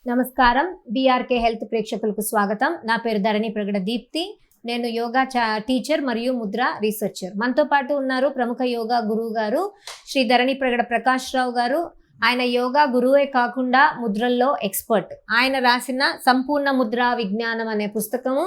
నమస్కారం. BRK health ప్రేక్షకులకు స్వాగతం. నా పేరు ధరణి ప్రగడ దీప్తి. నేను యోగా టీచర్ మరియు ముద్ర రీసెర్చర్. మనతో పాటు ఉన్నారు ప్రముఖ యోగా గురువు గారు శ్రీ ధరణి ప్రగడ ప్రకాష్ రావు గారు. ఆయన యోగా గురువే కాకుండా ముద్రల్లో ఎక్స్పర్ట్. ఆయన రాసిన సంపూర్ణ ముద్ర విజ్ఞానం అనే పుస్తకము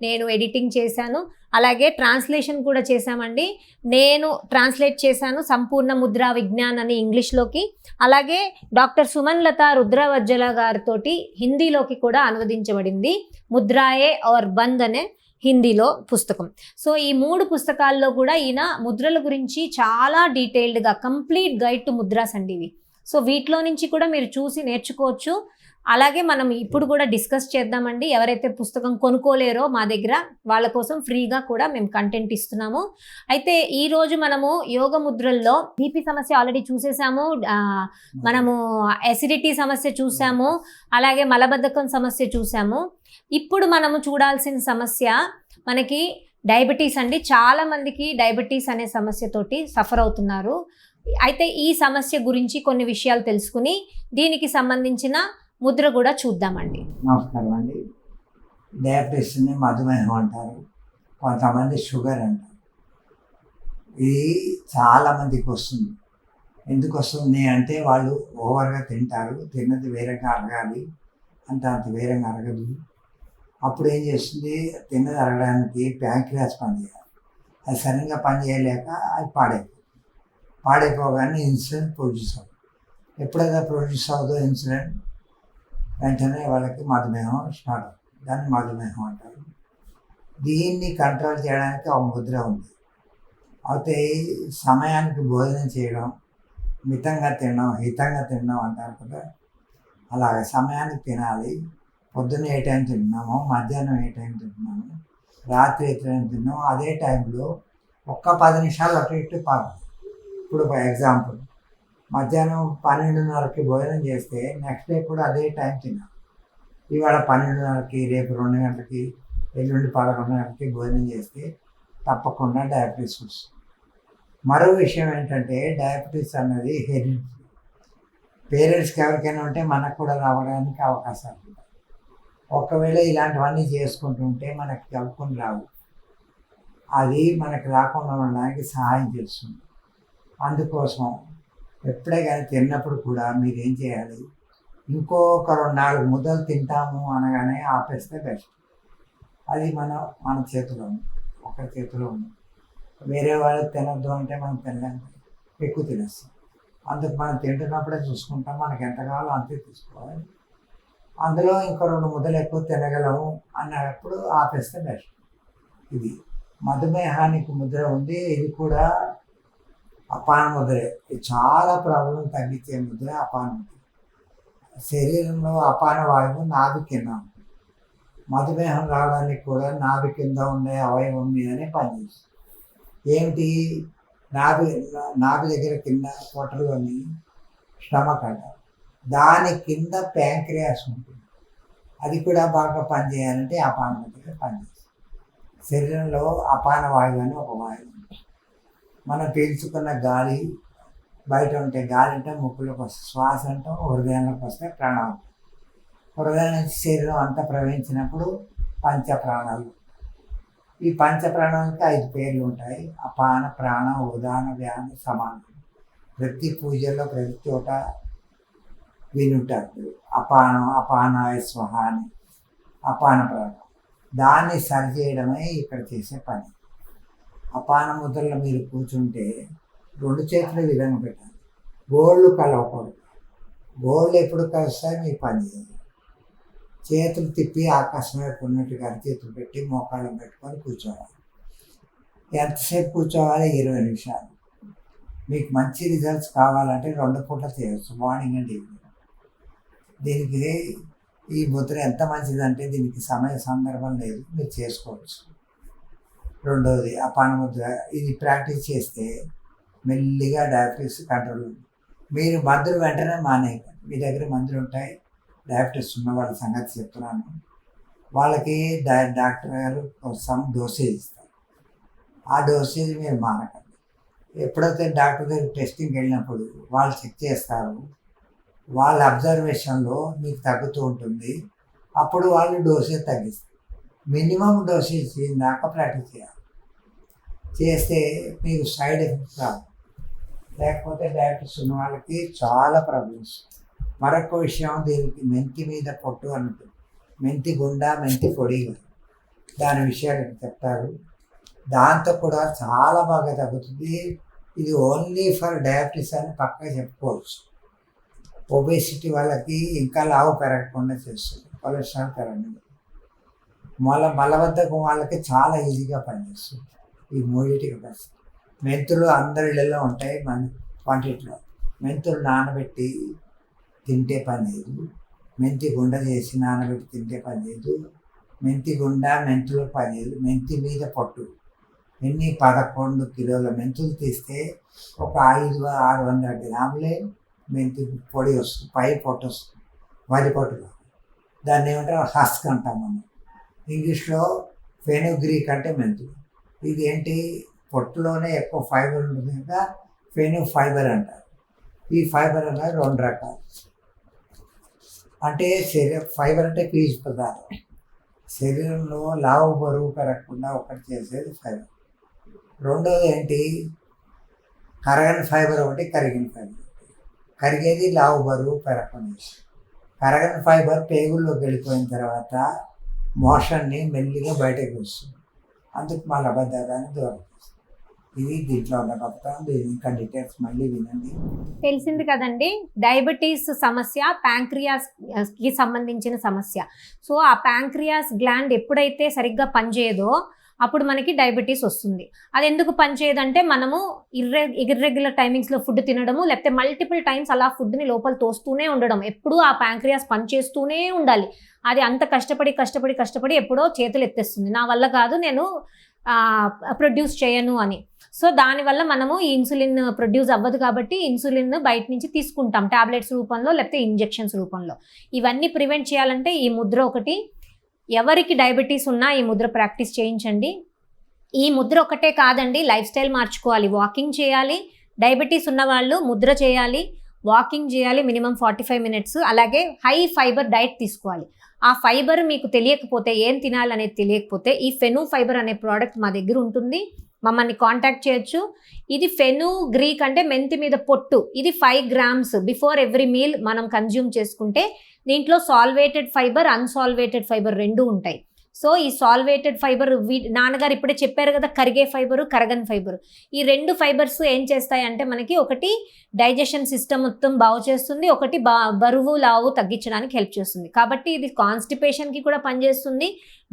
నేను ఎడిటింగ్ చేశాను. అలాగే ట్రాన్స్లేషన్ కూడా చేశామండి. నేను ట్రాన్స్లేట్ చేశాను సంపూర్ణ ముద్ర విజ్ఞానాన్ని ఇంగ్లీష్లోకి. అలాగే డాక్టర్ సుమన్ లత రుద్రవజ్జల గారితో హిందీలోకి కూడా అనువదించబడింది ముద్రాయే ఔర్ బంద్ అనే హిందీలో పుస్తకం. సో ఈ 3 పుస్తకాల్లో కూడా ఈయన ముద్రల గురించి చాలా డీటెయిల్డ్గా కంప్లీట్ గైడ్ టు ముద్రాస్ అండి ఇవి. సో వీటిలో నుంచి కూడా మీరు చూసి నేర్చుకోవచ్చు. అలాగే మనం ఇప్పుడు కూడా డిస్కస్ చేద్దామండి. ఎవరైతే పుస్తకం కొనుక్కోలేరో మా దగ్గర వాళ్ళ కోసం ఫ్రీగా కూడా మేము కంటెంట్ ఇస్తున్నాము. అయితే ఈరోజు మనము యోగ ముద్రల్లో బీపీ సమస్య ఆల్రెడీ చూసేసాము, మనము ఎసిడిటీ సమస్య చూసాము, అలాగే మలబద్ధకం సమస్య చూసాము. ఇప్పుడు మనము చూడాల్సిన సమస్య మనకి డయాబెటీస్ అండి. చాలా మందికి డయాబెటీస్ అనే సమస్యతోటి సఫర్ అవుతున్నారు. అయితే ఈ సమస్య గురించి కొన్ని విషయాలు తెలుసుకుని దీనికి సంబంధించిన ముద్ర కూడా చూద్దామండి. నమస్కారం అండి. డయాబెటీస్ని మధుమేహం అంటారు, కొంతమంది షుగర్ అంటారు. ఇది చాలామందికి వస్తుంది. ఎందుకు వస్తుంది అంటే వాళ్ళు ఓవర్గా తింటారు, తిన్నది వేరేగా అరగాలి అంత వేరేగా అరగదు. అప్పుడు ఏం చేస్తుంది, తిన్నది అరగడానికి ప్యాంక్రియాస్ పనిచేయాలి. అది సరిగ్గా పనిచేయలేక అది పాడైపోగానే ఇన్సులిన్ ప్రొడ్యూస్ అవుతుంది. ఎప్పుడైతే ప్రొడ్యూస్ అవుతుందో ఇన్సులిన్ వెంటనే వాళ్ళకి మధుమేహం స్టార్ట్ అవుతుంది. దాన్ని మధుమేహం అంటారు. దీన్ని కంట్రోల్ చేయడానికి ఒక ముద్ర ఉంది. అయితే సమయానికి భోజనం చేయడం, మితంగా తినడం, హితంగా తినడం అంటారు కదా, అలాగే సమయానికి తినాలి. పొద్దున్న ఏ టైం తింటున్నామో, మధ్యాహ్నం ఏ టైం తింటున్నామో, రాత్రి ఏ టైం తిన్నామో అదే టైంలో ఒక్క 10 నిమిషాలు అటు ఇటు పాకు. ఇప్పుడు ఫర్ ఎగ్జాంపుల్ మధ్యాహ్నం 12:30కి భోజనం చేస్తే నెక్స్ట్ డే కూడా అదే టైం తినాలి. ఇవాళ 12:30కి, రేపు 2 గంటలకి, ఎల్లుండి 11 గంటలకి భోజనం చేస్తే తప్పకుండా డయాబెటీస్ వస్తుంది. మరో విషయం ఏంటంటే డయాబెటీస్ అన్నది హెరిడిటరీ. పేరెంట్స్కి ఎవరికైనా ఉంటే మనకు కూడా రావడానికి అవకాశాలు ఉంటాయి. ఒకవేళ ఇలాంటివన్నీ చేసుకుంటుంటే మనకి కలుపుకొని రావు. అది మనకు రాకుండా ఉండడానికి సహాయం చేస్తుంది. అందుకోసం ఎప్పుడే కానీ తిన్నప్పుడు కూడా మీరు ఏం చేయాలి, ఇంకొక 2-4 ముద్దలు తింటాము అనగానే ఆపేస్తే బెస్ట్. అది మన చేతిలో ఉంది, ఒకరి చేతిలో ఉంది. వేరే వాళ్ళు తినద్దు అంటే మనం తినలేము, ఎక్కువ తినేస్తాం. అందుకు మనం తింటున్నప్పుడే చూసుకుంటాం, మనకి ఎంత కావాలో అంతే తీసుకోవాలి. అందులో ఇంకో 2 ముద్దలు ఎక్కువ తినగలము అన్నప్పుడు ఆపేస్తే బెస్ట్. ఇది మధుమేహానికి ముద్ర ఉంది. ఇది కూడా అపాన ముద్రే. ఇది చాలా ప్రాబ్లం తగ్గించే ముద్ర అపాన ముద్ర. శరీరంలో అపాన వాయువు నాభి కింద ఉంటుంది. మధుమేహం రావడానికి కూడా నాభి కింద ఉండే అవయవం మీదనే పనిచేస్తుంది. ఏమిటి, నాభి దగ్గర కింద పొట్టలోని స్టమక్ అంటారు. దాని కింద ప్యాంక్రియాస్ ఉంటుంది. అది కూడా బాగా పనిచేయాలంటే అపాన ముద్ర పనిచేస్తుంది. శరీరంలో అపాన వాయువు అని ఒక వాయువు. మనం పీల్చుకున్న గాలి బయట ఉంటే గాలి అంటే ముక్కులోకి వస్తే శ్వాస అంటాం, హృదయంలోకి వస్తే ప్రాణం. హృదయం నుంచి శరీరం అంతా ప్రవహించినప్పుడు పంచ ప్రాణాలు. ఈ పంచ ప్రాణానికి 5 పేర్లు ఉంటాయి. అపాన, ప్రాణ, ఉదాన, వ్యాన, సమాన. ప్రతి పూజల్లో ప్రతి చోట వినుంటారు. అపానం, అపానాయ స్వహ అని అపాన ప్రాణం. దాన్ని సరిచేయడమే ఇక్కడ చేసే పని. అపాన ముద్రలో మీరు కూర్చుంటే 2 చేతులు విధంగా పెట్టాలి. గోళ్ళు కలవకూడదు. గోళ్ళు ఎప్పుడు కలుస్తాయి మీ పని. చేతులు తిప్పి ఆకాశం వైపు ఉన్నట్టుగా చేతులు పెట్టి మోకాళ్ళం పెట్టుకొని కూర్చోవాలి. ఎంతసేపు కూర్చోవాలి? 20 నిమిషాలు. మీకు మంచి రిజల్ట్స్ కావాలంటే 2 పూటలు చేయవచ్చు, మార్నింగ్ అండ్ ఈవినింగ్. దీనికి ఈ ముద్ర ఎంత మంచిదంటే దీనికి సమయ సందర్భం లేదు, మీరు చేసుకోవచ్చు. రెండవది అపాన ముద్ర. ఇది ప్రాక్టీస్ చేస్తే మెల్లిగా డయాబెటీస్ కంట్రోల్ ఉంది. మీరు మందులు వెంటనే మానేయకండి. మీ దగ్గర మందులు ఉంటాయి. డయాబెటీస్ ఉన్న వాళ్ళ సంగతి చెప్తున్నాను. వాళ్ళకి డాక్టర్ గారు సమ్ డోసేజ్ ఇస్తారు. ఆ డోసేజ్ మీరు మానకండి. ఎప్పుడైతే డాక్టర్ దగ్గర టెస్టింగ్కి వెళ్ళినప్పుడు వాళ్ళు చెక్ చేస్తారు, వాళ్ళ అబ్జర్వేషన్లో మీకు తగ్గుతూ ఉంటుంది. అప్పుడు వాళ్ళు డోసేజ్ తగ్గిస్తారు. మినిమం డోసేజ్ దాకా ప్రాక్టీస్ చేయాలి. చేస్తే మీకు సైడ్ ఎఫెక్ట్స్ రావు. లేకపోతే డయాబెటీస్ ఉన్న వాళ్ళకి చాలా ప్రాబ్లమ్స్. మరొక విషయం, దీనికి మెంతి మీద పొట్టు అంటుంది, మెంతి గుండ, మెంతి పొడి, దాని విషయాలు చెప్తారు. దాంతో కూడా చాలా బాగా తగ్గుతుంది. ఇది ఓన్లీ ఫర్ డయాబెటీస్ అని పక్కా చెప్పుకోవచ్చు. ఒబేసిటీ వాళ్ళకి ఇంకా లావు పెరగకుండా చేస్తుంది, కొలెస్ట్రాల్ పెరగదు. మలబద్ధకం వాళ్ళకి చాలా ఈజీగా పనిచేస్తుంది. ఈ మూడింటికి బెస్ట్. మెంతులు అందరి ఇళ్ళలో ఉంటాయి. మన క్వాంటిటీలో మెంతులు నానబెట్టి తింటే పని లేదు, మెంతి గుండ చేసి నానబెట్టి తింటే పని లేదు, మెంతి గుండ మెంతులు పని లేదు. మెంతి మీద పొట్టు 11 కిలోల మెంతులు తీస్తే ఒక 500-600 గ్రాములే మెంతి పొడి వస్తుంది, పై పొట్టు వస్తుంది, వరి పొట్టులో. దాన్ని ఏమంటారు, హస్క్ అంటాం మనం. ఇంగ్లీష్లో ఫెనుగ్రీక్ అంటే మెంతులు. ఇది ఏంటి, పొట్టులోనే ఎక్కువ ఫైబర్ ఉంటుంది కనుక ఫెను ఫైబర్ అంటారు. ఈ ఫైబర్ అనేది 2 రకాలు. అంటే ఫైబర్ అంటే పీచు పదార్థం. శరీరంలో లావు బరువు పెరగకుండా ఒకటి చేసేది ఫైబర్. రెండోది ఏంటి, కరగని ఫైబర్ ఒకటి, కరిగిన ఫైబర్ ఒకటి. కరిగేది లావు బరువు పెరగకుండా. కరగని ఫైబర్ పేగుల్లోకి వెళ్ళిపోయిన తర్వాత మోషన్ని మెల్లిగా బయటకు వస్తుంది, అందుకు మలబద్ధకాన్ని దూరం చేస్తుంది. ఇది దీంట్లో ఉన్న గొప్పతనం. దీని ఇంకా డీటెయిల్స్ మళ్ళీ వినండి. తెలిసింది కదండి, డయాబెటీస్ సమస్య ప్యాంక్రియాస్కి సంబంధించిన సమస్య. సో ఆ ప్యాంక్రియాస్ గ్లాండ్ ఎప్పుడైతే సరిగ్గా పనిచేయదో అప్పుడు మనకి డయాబెటీస్ వస్తుంది. అది ఎందుకు పనిచేయదంటే మనము ఇర్రెగ్యులర్ టైమింగ్స్లో ఫుడ్ తినడము, లేకపోతే మల్టిపుల్ టైమ్స్ అలా ఫుడ్ని లోపల తోస్తూనే ఉండడం. ఎప్పుడూ ఆ ప్యాంక్రియాస్ పనిచేస్తూనే ఉండాలి. అది అంత కష్టపడి ఎప్పుడో చేతులు ఎత్తేస్తుంది, నా వల్ల కాదు, నేను ప్రొడ్యూస్ చేయను అని. సో దానివల్ల మనము ఈ ఇన్సులిన్ ప్రొడ్యూస్ అవ్వదు కాబట్టి ఇన్సులిన్ బయట నుంచి తీసుకుంటాం, టాబ్లెట్స్ రూపంలో లేకపోతే ఇంజెక్షన్స్ రూపంలో. ఇవన్నీ ప్రివెంట్ చేయాలంటే ఈ ముద్ర ఒకటి. ఎవరికి డయాబెటీస్ ఉన్నా ఈ ముద్ర ప్రాక్టీస్ చేయించండి. ఈ ముద్ర ఒకటే కాదండి, లైఫ్ స్టైల్ మార్చుకోవాలి. వాకింగ్ చేయాలి, డయాబెటీస్ ఉన్న వాళ్ళు ముద్ర చేయాలి, వాకింగ్ చేయాలి మినిమం 45 మినిట్స్. అలాగే హై ఫైబర్ డైట్ తీసుకోవాలి. ఆ ఫైబర్ మీకు తెలియకపోతే, ఏం తినాలనేది తెలియకపోతే, ఈ ఫెను ఫైబర్ అనే ప్రోడక్ట్ మా దగ్గర ఉంటుంది, మమ్మల్ని కాంటాక్ట్ చేయొచ్చు. ఇది ఫెనుగ్రీక్ అంటే మెంతి మీద పొట్టు. ఇది 5 గ్రామ్స్ బిఫోర్ ఎవ్రీ మీల్ మనం కన్జ్యూమ్ చేసుకుంటే దీంట్లో సాల్వేటెడ్ ఫైబర్, అన్సాల్వేటెడ్ ఫైబర్ 2 ఉంటాయి. సో ఈ సాల్వేటెడ్ ఫైబర్, నాన్నగారు ఇప్పుడే చెప్పారు కదా, కరిగే ఫైబరు, కరగని ఫైబరు. ఈ 2 ఫైబర్స్ ఏం చేస్తాయి అంటే మనకి ఒకటి డైజెషన్ సిస్టమ్ మొత్తం బాగు చేస్తుంది, ఒకటి బరువు లావు తగ్గించడానికి హెల్ప్ చేస్తుంది. కాబట్టి ఇది కాన్స్టిపేషన్కి కూడా పనిచేస్తుంది,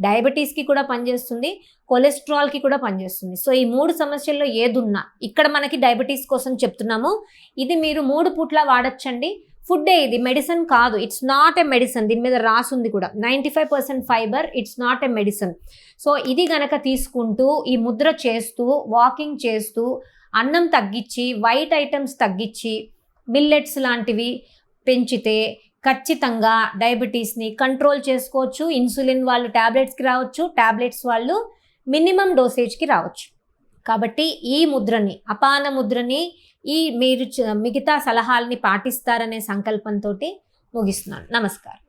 డయాబెటీస్కి కూడా పనిచేస్తుంది, కొలెస్ట్రాల్కి కూడా పనిచేస్తుంది. సో ఈ 3 సమస్యల్లో ఏదున్నా ఇక్కడ మనకి డయాబెటీస్ కోసం చెప్తున్నాము. ఇది మీరు 3 పూట్ల వాడచ్చండి. ఫుడ్డే, ఇది మెడిసిన్ కాదు, ఇట్స్ నాట్ ఎ మెడిసిన్. దీని మీద రాసుంది కూడా 95% fibre, it's not a medicine. So ఇది గనక తీసుకుంటూ ఈ ముద్ర చేస్తూ వాకింగ్ చేస్తూ అన్నం తగ్గించి వైట్ ఐటమ్స్ తగ్గించి మిల్లెట్స్ లాంటివి పెంచితే ఖచ్చితంగా డయాబెటీస్ని కంట్రోల్ చేసుకోవచ్చు. ఇన్సులిన్ వాళ్ళు ట్యాబ్లెట్స్కి రావచ్చు, ట్యాబ్లెట్స్ వాళ్ళు మినిమం డోసేజ్కి రావచ్చు. కాబట్టి ఈ ముద్రని, అపాన ముద్రని, మీరు మిగతా సలహాలని పాటిస్తారనే సంకల్పంతో ముగిస్తున్నాను. నమస్కారం.